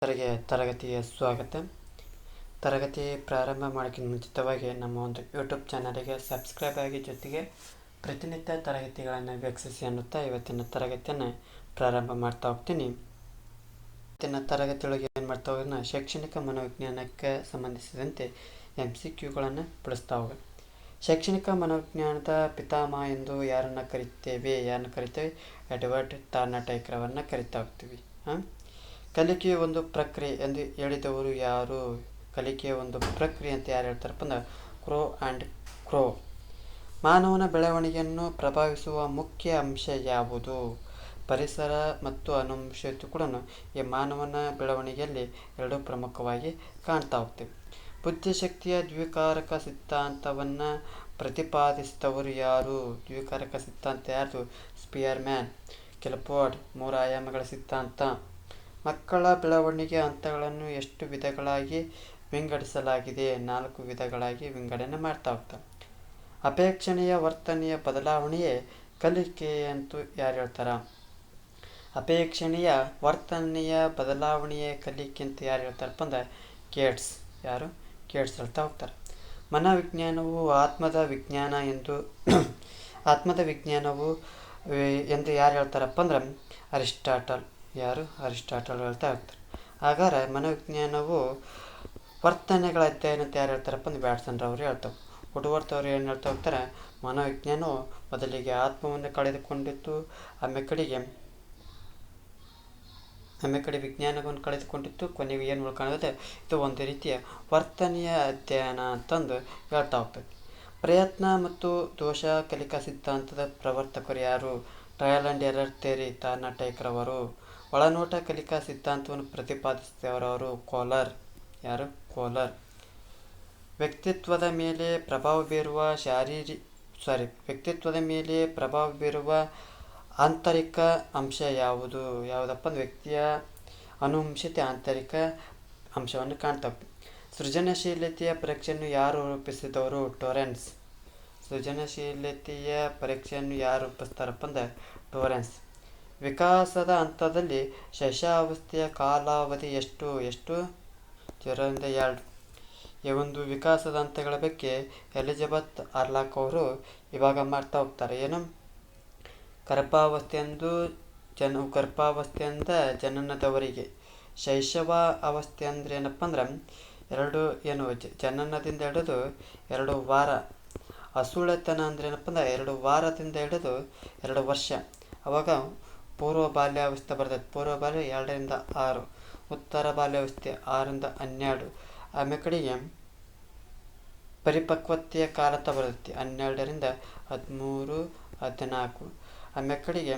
ತರಗತಿಗೆ ಸ್ವಾಗತ. ತರಗತಿ ಪ್ರಾರಂಭ ಮಾಡೋಕ್ಕಿಂತ ಮುಂಚಿತವಾಗಿ ನಮ್ಮ ಒಂದು ಯೂಟ್ಯೂಬ್ ಚಾನಲಿಗೆ ಸಬ್ಸ್ಕ್ರೈಬ್ ಆಗಿ, ಜೊತೆಗೆ ಪ್ರತಿನಿತ್ಯ ತರಗತಿಗಳನ್ನು ವೀಕ್ಷಿಸಿ ಅನ್ನುತ್ತಾ ಇವತ್ತಿನ ತರಗತಿಯನ್ನು ಪ್ರಾರಂಭ ಮಾಡ್ತಾ ಹೋಗ್ತೀನಿ. ಇವತ್ತಿನ ತರಗತಿಯೊಳಗೆ ಏನು ಮಾಡ್ತಾ ಹೋಗೋಣ, ಶೈಕ್ಷಣಿಕ ಮನೋವಿಜ್ಞಾನಕ್ಕೆ ಸಂಬಂಧಿಸಿದಂತೆ MCQಗಳನ್ನು ಬಿಡಿಸ್ತಾ ಹೋಗೋಣ. ಶೈಕ್ಷಣಿಕ ಮನೋವಿಜ್ಞಾನದ ಪಿತಾಮಹ ಎಂದು ಯಾರನ್ನು ಕರಿತೇವೆ? ಎಡ್ವರ್ಡ್ ಥಾರ್ನ್ಡೈಕ್ ಅವರನ್ನು ಕರಿತಾ ಹೋಗ್ತೀವಿ. ಕಲಿಕೆಯ ಒಂದು ಪ್ರಕ್ರಿಯೆ ಎಂದು ಹೇಳಿದವರು ಯಾರು? ಕಲಿಕೆಯ ಒಂದು ಪ್ರಕ್ರಿಯೆ ಅಂತ ಯಾರು ಹೇಳ್ತಾರಪ್ಪ ಅಂದ್ರೆ ಕ್ರೋ ಆ್ಯಂಡ್ ಕ್ರೋ. ಮಾನವನ ಬೆಳವಣಿಗೆಯನ್ನು ಪ್ರಭಾವಿಸುವ ಮುಖ್ಯ ಅಂಶ ಯಾವುದು? ಪರಿಸರ ಮತ್ತು ಅನುವಂಶೀಯತೆ ಕೂಡ ಈ ಮಾನವನ ಬೆಳವಣಿಗೆಯಲ್ಲಿ ಎರಡು ಪ್ರಮುಖವಾಗಿ ಕಾಣ್ತಾ ಹೋಗ್ತೇವೆ. ಬುದ್ಧಿಶಕ್ತಿಯ ದ್ವಿಕಾರಕ ಸಿದ್ಧಾಂತವನ್ನು ಪ್ರತಿಪಾದಿಸಿದವರು ಯಾರು? ದ್ವಿಕಾರಕ ಸಿದ್ಧಾಂತ ಯಾರು? ಸ್ಪಿಯರ್ಮ್ಯಾನ್. ಕಿಲ್ಪೋರ್ಟ್ ಮೂರು ಆಯಾಮಗಳ ಸಿದ್ಧಾಂತ. ಮಕ್ಕಳ ಬೆಳವಣಿಗೆ ಹಂತಗಳನ್ನು ಎಷ್ಟು ವಿಧಗಳಾಗಿ ವಿಂಗಡಿಸಲಾಗಿದೆ? 4 ವಿಧಗಳಾಗಿ ವಿಂಗಡಣೆ ಮಾಡ್ತಾ ಹೋಗ್ತಾರೆ. ಅಪೇಕ್ಷಣೀಯ ವರ್ತನೆಯ ಬದಲಾವಣೆಯೇ ಕಲಿಕೆ ಅಂತೂ ಯಾರು ಹೇಳ್ತಾರ? ಅಪೇಕ್ಷಣೀಯ ವರ್ತನೆಯ ಬದಲಾವಣೆಯೇ ಕಲಿಕೆ ಅಂತ ಯಾರು ಹೇಳ್ತಾರಪ್ಪ ಅಂದ್ರೆ ಗೇಟ್ಸ್. ಯಾರು? ಗೇಟ್ಸ್ ಹೇಳ್ತಾ ಹೋಗ್ತಾರೆ. ಮನೋವಿಜ್ಞಾನವು ಆತ್ಮದ ವಿಜ್ಞಾನವು ಎಂದು ಯಾರು ಹೇಳ್ತಾರಪ್ಪ ಅಂದ್ರೆ ಅರಿಸ್ಟಾಟಲ್. ಯಾರು? ಅರಿಸ್ಟಾಟಲ್ ಹೇಳ್ತಾ ಹೋಗ್ತಾರೆ. ಹಾಗಾದ್ರೆ ಮನೋವಿಜ್ಞಾನವು ವರ್ತನೆಗಳ ಅಧ್ಯಯನ ಅಂತ ಯಾರು ಹೇಳ್ತಾರಪ್ಪ ಅಂದ್ರೆ ವ್ಯಾಟ್ಸನ್ ರವರು ಹೇಳ್ತಾರೆ. ವುಡ್ವರ್ತ್ ಅವರು ಏನು ಹೇಳ್ತಾ ಹೋಗ್ತಾರೆ, ಮನೋವಿಜ್ಞಾನವು ಮೊದಲಿಗೆ ಆತ್ಮವನ್ನು ಕಳೆದುಕೊಂಡಿತ್ತು, ಆಮೇಲೆ ಕಡೆ ವಿಜ್ಞಾನವನ್ನು ಕಳೆದುಕೊಂಡಿತ್ತು, ಕೊನೆಗೆ ಏನು ಉಳ್ಕೊಂಡಿದೆ, ಇದು ಒಂದು ರೀತಿಯ ವರ್ತನೆಯ ಅಧ್ಯಯನ ಅಂತಂದು ಹೇಳ್ತಾ ಹೋಗ್ತದೆ. ಪ್ರಯತ್ನ ಮತ್ತು ದೋಷ ಕಲಿಕಾ ಸಿದ್ಧಾಂತದ ಪ್ರವರ್ತಕರು ಯಾರು? ಟ್ರಯಲ್ ಆ್ಯಂಡ್ ಎರರ್ ಥಿಯರಿ ಥಾರ್ನ್ಡೈಕ್ ರವರು. ಒಳನೋಟ ಕಲಿಕಾ ಸಿದ್ಧಾಂತವನ್ನು ಪ್ರತಿಪಾದಿಸಿದವರು ಕೋಲರ್. ಯಾರು? ಕೋಲರ್. ವ್ಯಕ್ತಿತ್ವದ ಮೇಲೆ ಪ್ರಭಾವ ಬೀರುವ ಆಂತರಿಕ ಅಂಶ ಯಾವುದು? ಯಾವುದಪ್ಪ ಅಂದ್ರೆ ವ್ಯಕ್ತಿಯ ಅನುವಂಶೀಯತೆ ಆಂತರಿಕ ಅಂಶವನ್ನು ಕಾಣ್ತಾ ಹೋಗ್ತದೆ. ಸೃಜನಶೀಲತೆಯ ಪರೀಕ್ಷೆಯನ್ನು ಯಾರು ರೂಪಿಸಿದವರು? ಟೊರೆನ್ಸ್. ಸೃಜನಶೀಲತೆಯ ಪರೀಕ್ಷೆಯನ್ನು ಯಾರು ರೂಪಿಸ್ತಾರಪ್ಪ ಅಂದ್ರೆ ಟೊರೆನ್ಸ್. ವಿಕಾಸದ ಹಂತದಲ್ಲಿ ಶೈಶವಾವಸ್ಥೆಯ ಕಾಲಾವಧಿ ಎಷ್ಟು? 0 ಇಂದ 2. ಈ ಒಂದು ವಿಕಾಸದ ಹಂತಗಳ ಬಗ್ಗೆ ಎಲಿಜಬೆತ್ ಆರ್ಲಾಕ್ ಅವರು ಇವಾಗ ಮಾಡ್ತಾ ಹೋಗ್ತಾರೆ. ಏನು? ಗರ್ಭಾವಸ್ಥೆಯಿಂದ ಜನನದವರೆಗೆ. ಶೈಶವ ಅವಸ್ಥೆ ಅಂದ್ರೆ ಏನಪ್ಪ ಅಂದ್ರೆ ಜನನದಿಂದ ಹಿಡಿದು 2 ವಾರ. ಹಸುಳೆತನ ಅಂದ್ರೆ ಏನಪ್ಪ ಅಂದ್ರೆ 2 ವಾರದಿಂದ ಹಿಡಿದು 2 ವರ್ಷ. ಅವಾಗ ಪೂರ್ವ ಬಾಲ್ಯಾವಸ್ಥೆ ಬರ್ತೈತೆ. ಪೂರ್ವ ಬಾಲ್ಯ 2 ರಿಂದ 6. ಉತ್ತರ ಬಾಲ್ಯಾವಸ್ಥೆ 6 ರಿಂದ 12. ಆಮೇಲೆ ಕಡೆಗೆ ಪರಿಪಕ್ವತೆಯ ಕಾಲ ಅಂತ ಬರ್ತೈತಿ 12 ರಿಂದ 13, 14. ಆಮೇಲೆ ಕಡೆಗೆ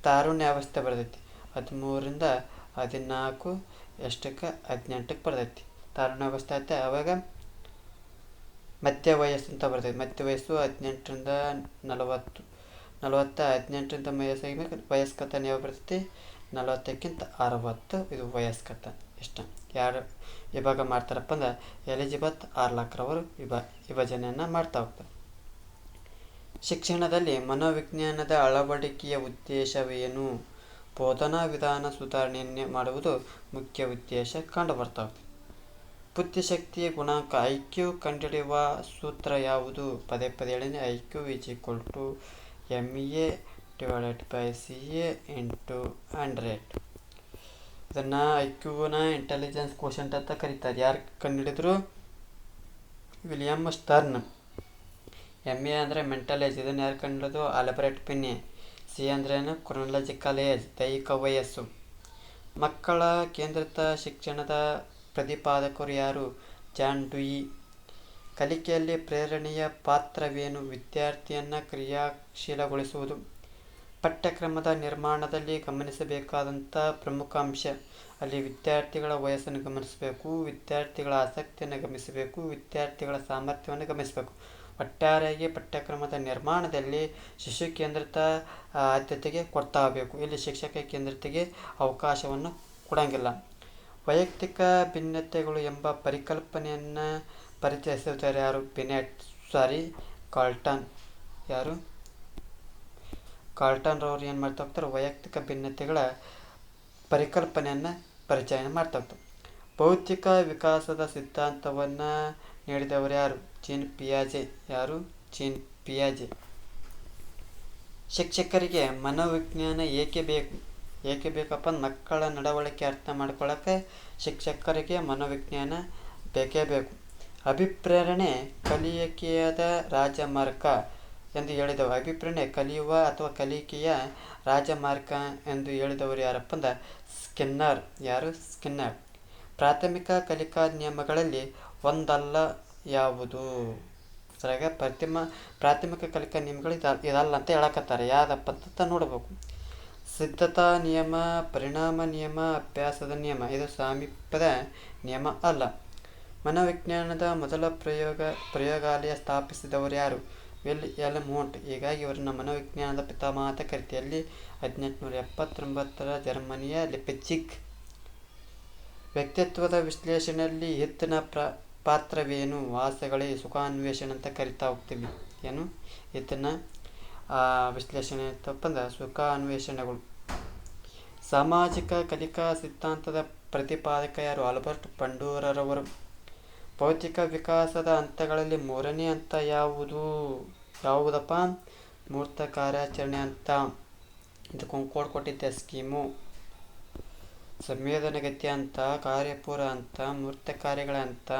ತಾರುಣ್ಯಾವಸ್ಥೆ ಬರ್ತೈತಿ 13 ರಿಂದ 14 ಎಷ್ಟಕ್ಕೆ 18ಕ್ಕೆ ಬರ್ತೈತಿ. ತಾರುಣ್ಯಾವಸ್ಥೆ ಆಯ್ತು. ಅವಾಗ ಮಧ್ಯ ವಯಸ್ಸು ಅಂತ ಬರ್ತೈತಿ. ಮಧ್ಯ ವಯಸ್ಸು 18 ರಿಂದ 40. 18ರಿಂದ ವಯಸ್ಕತನ ಯಾವ ಬರ್ತೈತಿ? 40ಕ್ಕಿಂತ 60. ಇದು ವಯಸ್ಕತನ. ಇಷ್ಟ ಯಾರು ವಿಭಾಗ ಮಾಡ್ತಾರಪ್ಪ ಅಂದ್ರೆ ಎಲಿಜಬೆತ್ ಆರ್ಲಾಕ್ ರವರು ವಿಭಜನೆಯನ್ನು ಮಾಡ್ತಾ ಹೋಗ್ತಾರೆ. ಶಿಕ್ಷಣದಲ್ಲಿ ಮನೋವಿಜ್ಞಾನದ ಅಳವಡಿಕೆಯ ಉದ್ದೇಶವೇನು? ಬೋಧನಾ ವಿಧಾನ ಸುಧಾರಣೆಯನ್ನೇ ಮಾಡುವುದು ಮುಖ್ಯ ಉದ್ದೇಶ ಕಂಡು ಬರ್ತಾ ಹೋಗ್ತದೆ. ಬುದ್ಧಿಶಕ್ತಿಯ ಗುಣಾಂಕ IQ ಕಂಡುಹಿಡಿಯುವ ಸೂತ್ರ ಯಾವುದು? ಪದೇ ಹೇಳಿದ್ರೆ IQ = MA/CA × 100. ಇದನ್ನು IQನ ಇಂಟೆಲಿಜೆನ್ಸ್ ಕೋಶೆಂಟ್ ಅಂತ ಕರೀತಾರೆ. ಯಾರು ಕಂಡುಹಿಡಿದ್ರು? William Stern. MA ಅಂದರೆ ಮೆಂಟಲ್ ಏಜ್. ಇದನ್ನು ಯಾರು ಕಂಡುಹಿಡಿದು? Albert Binet. C ಅಂದ್ರೆ ಕ್ರೊನಾಲಜಿಕಲ್ ಏಜ್, ದೈಹಿಕ ವಯಸ್ಸು. ಮಕ್ಕಳ ಕೇಂದ್ರಿತ ಶಿಕ್ಷಣದ ಪ್ರತಿಪಾದಕರು ಯಾರು? John Dewey. ಕಲಿಕೆಯಲ್ಲಿ ಪ್ರೇರಣೆಯ ಪಾತ್ರವೇನು? ವಿದ್ಯಾರ್ಥಿಯನ್ನು ಕ್ರಿಯಾಶೀಲಗೊಳಿಸುವುದು. ಪಠ್ಯಕ್ರಮದ ನಿರ್ಮಾಣದಲ್ಲಿ ಗಮನಿಸಬೇಕಾದಂಥ ಪ್ರಮುಖ ಅಂಶ. ಅಲ್ಲಿ ವಿದ್ಯಾರ್ಥಿಗಳ ವಯಸ್ಸನ್ನು ಗಮನಿಸಬೇಕು, ವಿದ್ಯಾರ್ಥಿಗಳ ಆಸಕ್ತಿಯನ್ನು ಗಮನಿಸಬೇಕು, ವಿದ್ಯಾರ್ಥಿಗಳ ಸಾಮರ್ಥ್ಯವನ್ನು ಗಮನಿಸಬೇಕು. ಒಟ್ಟಾರೆಯಾಗಿ ಪಠ್ಯಕ್ರಮದ ನಿರ್ಮಾಣದಲ್ಲಿ ಶಿಶು ಕೇಂದ್ರಿತ ಆದ್ಯತೆಗೆ ಕೊಡ್ತಾ ಹೋಗಬೇಕು. ಇಲ್ಲಿ ಶಿಕ್ಷಕ ಕೇಂದ್ರಿತೆಗೆ ಅವಕಾಶವನ್ನು ಕೊಡಂಗಿಲ್ಲ. ವೈಯಕ್ತಿಕ ಭಿನ್ನತೆಗಳು ಎಂಬ ಪರಿಕಲ್ಪನೆಯನ್ನು ಪರಿಚಯಿಸಿದವರು ಯಾರು? ಕಾರ್ಲ್ಟನ್. ಯಾರು? ಕಾರ್ಲ್ಟನ್ ರವರು ಏನು ಮಾಡ್ತಾ ಹೋಗ್ತಾರೆ? ವೈಯಕ್ತಿಕ ಭಿನ್ನತೆಗಳ ಪರಿಕಲ್ಪನೆಯನ್ನು ಪರಿಚಯ ಮಾಡ್ತಾ ಹೋಗ್ತವೆ. ಭೌತಿಕ ವಿಕಾಸದ ಸಿದ್ಧಾಂತವನ್ನು ನೀಡಿದವರು ಯಾರು? ಜೀನ್ ಪಿಯಾಜೆ. ಯಾರು? ಜೀನ್ ಪಿಯಾಜೆ. ಶಿಕ್ಷಕರಿಗೆ ಮನೋವಿಜ್ಞಾನ ಏಕೆ ಬೇಕಪ್ಪ? ಮಕ್ಕಳ ನಡವಳಿಕೆ ಅರ್ಥ ಮಾಡ್ಕೊಳ್ಳೋಕ್ಕೆ ಶಿಕ್ಷಕರಿಗೆ ಮನೋವಿಜ್ಞಾನ ಬೇಕೇ ಬೇಕು. ಅಭಿಪ್ರೇರಣೆ ಕಲಿಕೆಯದ ರಾಜಮಾರ್ಗ ಎಂದು ಹೇಳಿದವರು. ಅಭಿಪ್ರೇರಣೆ ಕಲಿಯುವ ಅಥವಾ ಕಲಿಕೆಯ ರಾಜಮಾರ್ಗ ಎಂದು ಹೇಳಿದವರು ಯಾರಪ್ಪ ಅಂದ ಸ್ಕಿನ್ನರ್. ಯಾರು? ಸ್ಕಿನ್ನರ್. ಪ್ರಾಥಮಿಕ ಕಲಿಕಾ ನಿಯಮಗಳಲ್ಲಿ ಒಂದಲ್ಲ ಯಾವುದು? ಸರಿಯಾಗ ಪ್ರಾಥಮಿಕ ಕಲಿಕಾ ನಿಯಮಗಳು ಇದಲ್ಲ ಅಂತ ಹೇಳಕತ್ತಾರೆ. ಯಾವುದಪ್ಪ ಅಂತ ನೋಡಬೇಕು. ಸಿದ್ಧತಾ ನಿಯಮ, ಪರಿಣಾಮ ನಿಯಮ, ಅಭ್ಯಾಸದ ನಿಯಮ. ಇದು ಸಾಮೀಪ್ಯದ ನಿಯಮ ಅಲ್ಲ. ಮನೋವಿಜ್ಞಾನದ ಮೊದಲ ಪ್ರಯೋಗಾಲಯ ಸ್ಥಾಪಿಸಿದವರು ಯಾರು? ವಿಲ್ ಎಲ್ಮೋಂಟ್. ಹೀಗಾಗಿ ಇವರನ್ನು ಮನೋವಿಜ್ಞಾನದ ಪಿತಾಮಹ ಅಂತ ಕರಿತೀವಿ. ಅಲ್ಲಿ 1879 ಜರ್ಮನಿಯ ಲಿಪ್ಜಿಗ್. ವ್ಯಕ್ತಿತ್ವದ ವಿಶ್ಲೇಷಣೆಯಲ್ಲಿ ಹಿತ್ತಿನ ಪಾತ್ರವೇನು? ವಾಸಗಳೇ ಸುಖಾನ್ವೇಷಣೆ ಅಂತ ಕರಿತಾ ಹೋಗ್ತೀವಿ. ಏನು ಹಿತ್ತಿನ ವಿಶ್ಲೇಷಣೆ ತಪ್ಪಂದ ಸುಖಾನ್ವೇಷಣೆಗಳು. ಸಾಮಾಜಿಕ ಕಲಿಕಾ ಸಿದ್ಧಾಂತದ ಪ್ರತಿಪಾದಕ ಯಾರು? ಆಲ್ಬರ್ಟ್ ಬಂಡೂರರವರು. ಭೌತಿಕ ವಿಕಾಸದ ಹಂತಗಳಲ್ಲಿ ಮೂರನೇ ಹಂತ ಯಾವುದಪ್ಪ? ಮೂರ್ತ ಕಾರ್ಯಾಚರಣೆ ಹಂತ. ಇದಕ್ಕೊಂದು ಕೋಡ್ ಕೊಟ್ಟಿದ್ದೆ, ಸ್ಕೀಮು. ಸಂವೇದನಗತಿಯ ಹಂತ, ಕಾರ್ಯಪೂರ ಹಂತ, ಮೂರ್ತ ಕಾರ್ಯಗಳ ಹಂತ,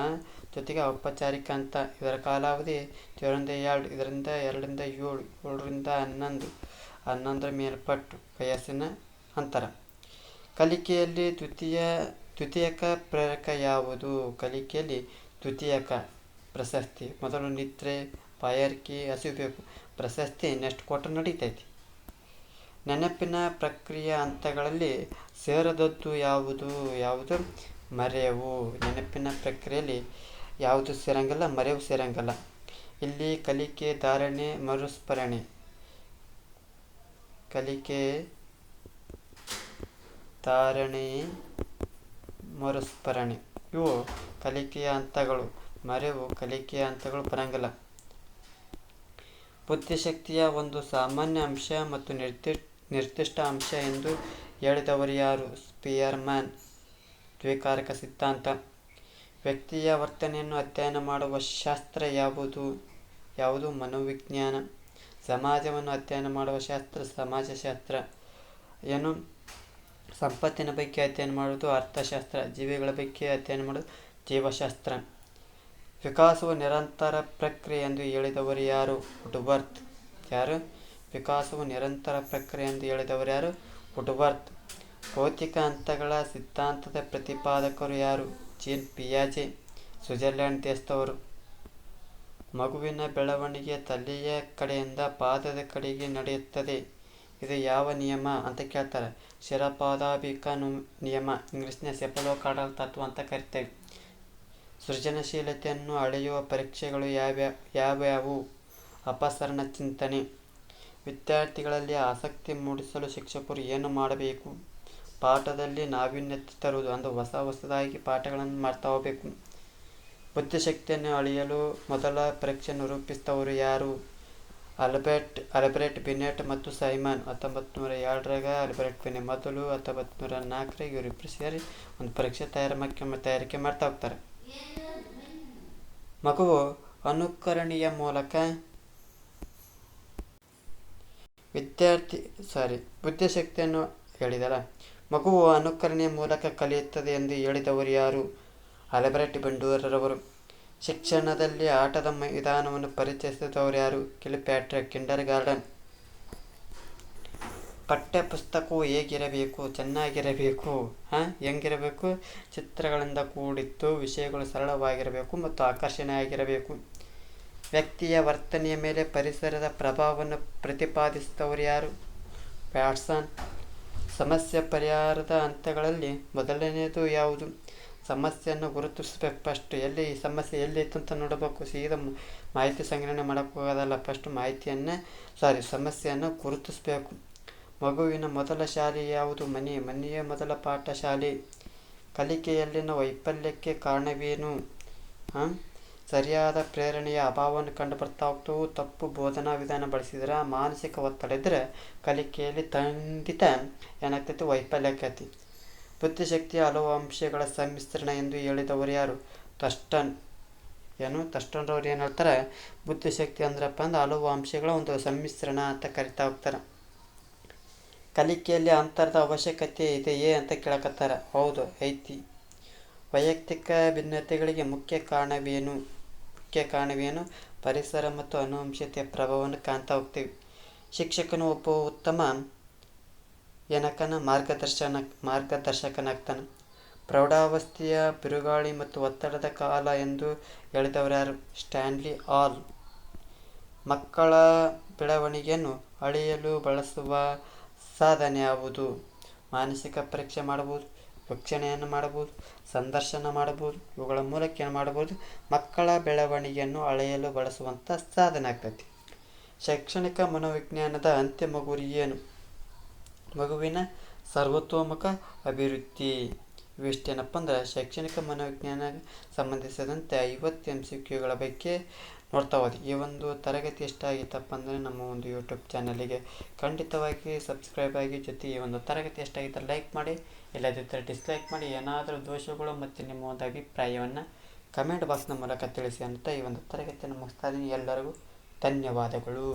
ಜೊತೆಗೆ ಔಪಚಾರಿಕ ಹಂತ. ಇದರ ಕಾಲಾವಧಿ 0-2, ಇದರಿಂದ 2-7, 7-11, 11ರ ಮೇಲ್ಪಟ್ಟು ವಯಸ್ಸಿನ ಅಂತರ. ಕಲಿಕೆಯಲ್ಲಿ ದ್ವಿತೀಯಕ ಪ್ರೇರಕ ಯಾವುದು? ಕಲಿಕೆಯಲ್ಲಿ ದ್ವಿತೀಯಕ ಪ್ರಶಸ್ತಿ. ಮೊದಲು ನಿದ್ರೆ, ಬಾಯಾರಿಕೆ, ಹಸಿಬೇಕು. ಪ್ರಶಸ್ತಿ ನೆಕ್ಸ್ಟ್ ಕೊಟ್ಟು ನಡೀತೈತಿ. ನೆನಪಿನ ಪ್ರಕ್ರಿಯೆ ಹಂತಗಳಲ್ಲಿ ಸೇರದದ್ದು ಯಾವುದು? ಮರೆವು. ನೆನಪಿನ ಪ್ರಕ್ರಿಯೆಯಲ್ಲಿ ಯಾವುದು ಸೇರಂಗಿಲ್ಲ? ಮರೆವು ಸೇರಂಗಿಲ್ಲ. ಇಲ್ಲಿ ಕಲಿಕೆ, ಧಾರಣೆ, ಮರುಸ್ಮರಣೆ. ಕಲಿಕೆ, ಧಾರಣೆ, ಮರುಸ್ಮರಣೆ ಇವು ಕಲಿಕೆಯ ಹಂತಗಳು. ಮರೆವು ಕಲಿಕೆಯ ಹಂತಗಳು ಬರಂಗಿಲ್ಲ. ಬುದ್ಧಿಶಕ್ತಿಯ ಒಂದು ಸಾಮಾನ್ಯ ಅಂಶ ಮತ್ತು ನಿರ್ದಿಷ್ಟ ಅಂಶ ಎಂದು ಹೇಳಿದವರು ಯಾರು? ಸ್ಪಿಯರ್ಮ್ಯಾನ್. ದ್ವಿಕಾರಕ ಸಿದ್ಧಾಂತ. ವ್ಯಕ್ತಿಯ ವರ್ತನೆಯನ್ನು ಅಧ್ಯಯನ ಮಾಡುವ ಶಾಸ್ತ್ರ ಯಾವುದು? ಮನೋವಿಜ್ಞಾನ. ಸಮಾಜವನ್ನು ಅಧ್ಯಯನ ಮಾಡುವ ಶಾಸ್ತ್ರ ಸಮಾಜಶಾಸ್ತ್ರ. ಏನು? ಸಂಪತ್ತಿನ ಬಗ್ಗೆ ಅಧ್ಯಯನ ಮಾಡುವುದು ಅರ್ಥಶಾಸ್ತ್ರ. ಜೀವಿಗಳ ಬಗ್ಗೆ ಅಧ್ಯಯನ ಮಾಡುವುದು ಜೀವಶಾಸ್ತ್ರ. ವಿಕಾಸವು ನಿರಂತರ ಪ್ರಕ್ರಿಯೆ ಎಂದು ಹೇಳಿದವರು ಯಾರು? ವುಡ್ವರ್ತ್. ಯಾರು? ವಿಕಾಸವು ನಿರಂತರ ಪ್ರಕ್ರಿಯೆ ಎಂದು ಹೇಳಿದವರು ಯಾರು? ವುಡ್ವರ್ತ್. ಭೌತಿಕ ಹಂತಗಳ ಸಿದ್ಧಾಂತದ ಪ್ರತಿಪಾದಕರು ಯಾರು? ಜೀನ್ ಪಿಯಾಜೆ. ಸ್ವಿಟ್ಜರ್ಲೆಂಡ್ ದೇಶದವರು. ಮಗುವಿನ ಬೆಳವಣಿಗೆ ತಲೆಯ ಕಡೆಯಿಂದ ಪಾದದ ಕಡೆಗೆ ನಡೆಯುತ್ತದೆ. ಇದು ಯಾವ ನಿಯಮ ಅಂತ ಕೇಳ್ತಾರೆ. ಶಿರಪಾದಾಭಿಕ ನಿಯಮ. ಇಂಗ್ಲಿಷ್ನ ಸೆಫಲೋಕಾರ್ಡಲ್ ತತ್ವ ಅಂತ ಕರಿತೇವೆ. ಸೃಜನಶೀಲತೆಯನ್ನು ಅಳೆಯುವ ಪರೀಕ್ಷೆಗಳು ಯಾವ್ಯಾವು? ಅಪಸರಣ ಚಿಂತನೆ. ವಿದ್ಯಾರ್ಥಿಗಳಲ್ಲಿ ಆಸಕ್ತಿ ಮೂಡಿಸಲು ಶಿಕ್ಷಕರು ಏನು ಮಾಡಬೇಕು? ಪಾಠದಲ್ಲಿ ನಾವೀನ್ಯತೆ ತರುವುದು. ಹೊಸದಾಗಿ ಪಾಠಗಳನ್ನು ಮಾಡ್ತಾ ಹೋಗಬೇಕು. ಬುದ್ಧಿಶಕ್ತಿಯನ್ನು ಅಳೆಯಲು ಮೊದಲ ಪರೀಕ್ಷೆಯನ್ನು ರೂಪಿಸಿದವರು ಯಾರು? ಆಲ್ಬರ್ಟ್ ಬಿನೆಟ್ ಮತ್ತು ಸೈಮನ್. 1902 ಆಲ್ಬರ್ಟ್ ಬಿನೆಟ್ ಮೊದಲು, 1904 ಇವರಿಬ್ಬರು ಸೇರಿ ಒಂದು ಪರೀಕ್ಷೆ ತಯಾರಿಕೆ ಮಾಡ್ತಾ ಹೋಗ್ತಾರೆ. ಮಗುವು ಅನುಕರಣೆಯ ಮೂಲಕ ಬುದ್ಧಿಶಕ್ತಿಯನ್ನು ಹೇಳಿದಲ್ಲ. ಮಗುವು ಅನುಕರಣೆಯ ಮೂಲಕ ಕಲಿಯುತ್ತದೆ ಎಂದು ಹೇಳಿದವರು ಯಾರು? ಆಲ್ಬರ್ಟ್ ಬಂಡೂರರವರು. ಶಿಕ್ಷಣದಲ್ಲಿ ಆಟದ ವಿಧಾನವನ್ನು ಪರಿಚಯಿಸಿದವರು ಯಾರು? ಕಿಲ್ಪ್ಯಾಟ್ರಿಕ್. ಕಿಂಡರ್ಗಾರ್ಟನ್. ಪಠ್ಯಪುಸ್ತಕವು ಹೇಗಿರಬೇಕು? ಚೆನ್ನಾಗಿರಬೇಕು. ಹೆಂಗಿರಬೇಕು? ಚಿತ್ರಗಳಿಂದ ಕೂಡಿತ್ತು, ವಿಷಯಗಳು ಸರಳವಾಗಿರಬೇಕು ಮತ್ತು ಆಕರ್ಷಣೆಯಾಗಿರಬೇಕು. ವ್ಯಕ್ತಿಯ ವರ್ತನೆಯ ಮೇಲೆ ಪರಿಸರದ ಪ್ರಭಾವವನ್ನು ಪ್ರತಿಪಾದಿಸಿದವರು ಯಾರು? ವ್ಯಾಟ್ಸನ್. ಸಮಸ್ಯೆ ಪರಿಹಾರದ ಹಂತಗಳಲ್ಲಿ ಮೊದಲನೆಯದು ಯಾವುದು? ಸಮಸ್ಯೆಯನ್ನು ಗುರುತಿಸಬೇಕು. ಫಸ್ಟ್ ಈ ಸಮಸ್ಯೆ ಎಲ್ಲಿತ್ತು ಅಂತ ನೋಡಬೇಕು. ಸೀದಾ ಮಾಹಿತಿ ಸಂಗ್ರಹಣೆ ಮಾಡೋಕ್ಕೆ ಹೋಗೋದಲ್ಲ. ಫಸ್ಟ್ ಸಮಸ್ಯೆಯನ್ನು ಗುರುತಿಸಬೇಕು. ಮಗುವಿನ ಮೊದಲ ಶಾಲೆ ಯಾವುದು? ಮನೆಯೇ ಮೊದಲ ಪಾಠ ಶಾಲೆ. ಕಲಿಕೆಯಲ್ಲಿನ ವೈಫಲ್ಯಕ್ಕೆ ಕಾರಣವೇನು? ಸರಿಯಾದ ಪ್ರೇರಣೆಯ ಅಭಾವವನ್ನು ಕಂಡು ಬರ್ತಾ ಹೋಗ್ತವು. ತಪ್ಪು ಬೋಧನಾ ವಿಧಾನ ಬಳಸಿದ್ರೆ, ಮಾನಸಿಕ ಒತ್ತಡ ಇದ್ದರೆ ಕಲಿಕೆಯಲ್ಲಿ ಖಂಡಿತ ಏನಾಗ್ತೈತಿ? ವೈಫಲ್ಯ ಆಕೈತಿ. ಬುದ್ಧಿಶಕ್ತಿಯ ಹಲವು ಅಂಶಗಳ ಸಮ್ಮಿಶ್ರಣ ಎಂದು ಹೇಳಿದವರು ಯಾರು? ಥರ್ಸ್ಟನ್ ಥರ್ಸ್ಟನ್ರವ್ರು ಏನು ಹೇಳ್ತಾರೆ, ಬುದ್ಧಿಶಕ್ತಿ ಅಂದ್ರಪ್ಪ ಅಂದ್ರೆ ಹಲವು ಅಂಶಗಳ ಒಂದು ಸಮ್ಮಿಶ್ರಣ ಅಂತ ಕರಿತಾ ಹೋಗ್ತಾರೆ. ಕಲಿಕೆಯಲ್ಲಿ ಅಂತರದ ಅವಶ್ಯಕತೆ ಇದೆಯೇ ಅಂತ ಕೇಳಕತ್ತಾರ. ಹೌದು ಐತಿ. ವೈಯಕ್ತಿಕ ಭಿನ್ನತೆಗಳಿಗೆ ಮುಖ್ಯ ಕಾರಣವೇನು? ಪರಿಸರ ಮತ್ತು ಅನುವಂಶೀಯತೆಯ ಪ್ರಭಾವವನ್ನು ಕಾಣ್ತಾ ಹೋಗ್ತೀವಿ. ಶಿಕ್ಷಕನು ಒಬ್ಬ ಉತ್ತಮ ಮಾರ್ಗದರ್ಶಕನಾಗ್ತಾನೆ. ಪ್ರೌಢಾವಸ್ಥೆಯ ಬಿರುಗಾಳಿ ಮತ್ತು ಒತ್ತಡದ ಕಾಲ ಎಂದು ಹೇಳಿದವರು ಯಾರು? ಸ್ಟ್ಯಾನ್ಲಿ ಹಾಲ್. ಮಕ್ಕಳ ಬೆಳವಣಿಗೆಯನ್ನು ಅಳೆಯಲು ಬಳಸುವ ಸಾಧನ ಯಾವುದು? ಮಾನಸಿಕ ಪರೀಕ್ಷೆ ಮಾಡಬಹುದು, ವೀಕ್ಷಣೆಯನ್ನು ಮಾಡಬಹುದು, ಸಂದರ್ಶನ ಮಾಡಬಹುದು. ಇವುಗಳ ಮೂಲಕ ಏನು ಮಾಡಬಹುದು? ಮಕ್ಕಳ ಬೆಳವಣಿಗೆಯನ್ನು ಅಳೆಯಲು ಬಳಸುವಂಥ ಸಾಧನ ಆಗ್ತೈತಿ. ಶೈಕ್ಷಣಿಕ ಮನೋವಿಜ್ಞಾನದ ಅಂತಿಮ ಗುರಿ ಏನು? ಮಗುವಿನ ಸರ್ವತೋಮುಖ ಅಭಿವೃದ್ಧಿ. ಇವಿಷ್ಟೇನಪ್ಪ ಅಂದ್ರೆ ಶೈಕ್ಷಣಿಕ ಮನೋವಿಜ್ಞಾನ ಸಂಬಂಧಿಸಿದಂತೆ 50 MCQಗಳ ಬಗ್ಗೆ ನೋಡ್ತಾ ಹೋದ್ವಿ. ಈ ಒಂದು ತರಗತಿ ಇಷ್ಟ ಆಗಿತ್ತಪ್ಪ ಅಂದರೆ ನಮ್ಮ ಒಂದು ಯೂಟ್ಯೂಬ್ ಚಾನಲಿಗೆ ಖಂಡಿತವಾಗಿ ಸಬ್ಸ್ಕ್ರೈಬ್ ಆಗಿ, ಜೊತೆಗೆ ಈ ಒಂದು ತರಗತಿ ಇಷ್ಟ ಆಗಿದ್ದರೆ ಲೈಕ್ ಮಾಡಿ, ಇಲ್ಲದಿದ್ದರೆ ಡಿಸ್ಲೈಕ್ ಮಾಡಿ. ಏನಾದರೂ ದೋಷಗಳು ಮತ್ತು ನಿಮ್ಮ ಒಂದು ಅಭಿಪ್ರಾಯವನ್ನು ಕಮೆಂಟ್ ಬಾಕ್ಸ್ನ ಮೂಲಕ ತಿಳಿಸಿ ಅಂತ ಈ ಒಂದು ತರಗತಿಯನ್ನು ಮುಗಿಸ್ತಾ ಇದ್ದೀನಿ. ಎಲ್ಲರಿಗೂ ಧನ್ಯವಾದಗಳು.